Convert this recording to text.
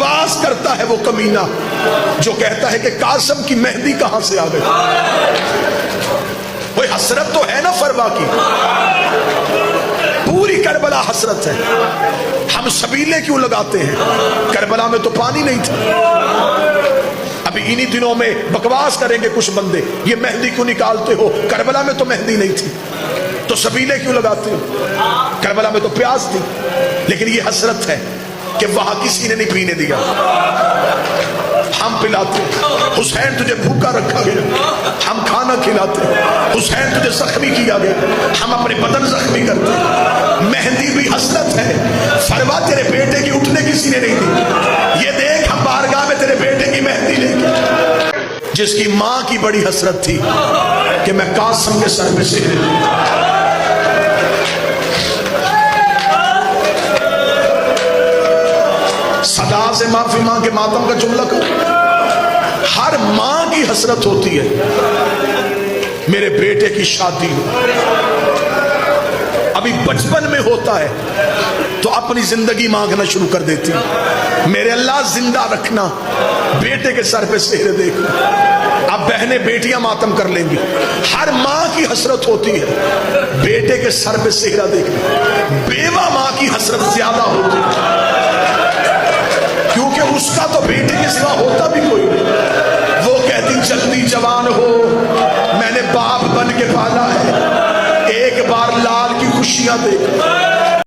بکواس کرتا ہے وہ کمینہ جو کہتا ہے کہ قاسم کی مہندی کہاں سے آ گئی. کوئی حسرت تو ہے نا فروا کی, پوری کربلا حسرت ہے. ہم شبیلے کیوں لگاتے ہیں؟ کربلا میں تو پانی نہیں تھا. ابھی انہی دنوں میں بکواس کریں گے کچھ بندے, یہ مہندی کیوں نکالتے ہو؟ کربلا میں تو مہندی نہیں تھی, تو شبیلے کیوں لگاتے ہو؟ کربلا میں تو پیاز تھی. لیکن یہ حسرت ہے کہ وہاں کسی نے نہیں پینے دیا, ہم پلاتے. حسین تجھے بھوکا رکھا گیا, ہم کھانا کھلاتے. حسین تجھے زخمی کیا گیا, ہم اپنے بدن زخمی کرتے. مہندی بھی حسرت ہے. فروا تیرے بیٹے کی اٹھنے کسی نے نہیں دی, یہ دیکھ ہم بارگاہ میں تیرے بیٹے کی مہندی لے کے. جس کی ماں کی بڑی حسرت تھی کہ میں قاسم کے سر پہ سہرے دوں. صدا سے معافی ماں کے ماتم کا جملہ کرو. ہر ماں کی حسرت ہوتی ہے میرے بیٹے کی شادی ہو. ابھی بچپن میں ہوتا ہے تو اپنی زندگی مانگنا شروع کر دیتی, میرے اللہ زندہ رکھنا, بیٹے کے سر پہ سہرے دیکھنا. اب بہنیں بیٹیاں ماتم کر لیں گی. ہر ماں کی حسرت ہوتی ہے بیٹے کے سر پہ سہرا دیکھنا. بیوہ ماں کی حسرت زیادہ ہوتی ہے کیونکہ اس کا تو بیٹے کے سوا ہوتا بھی کوئی نہیں. وہ کہتی جلدی جوان ہو, میں نے باپ بن کے پالا ہے, ایک بار لال کی خوشیاں دیکھ.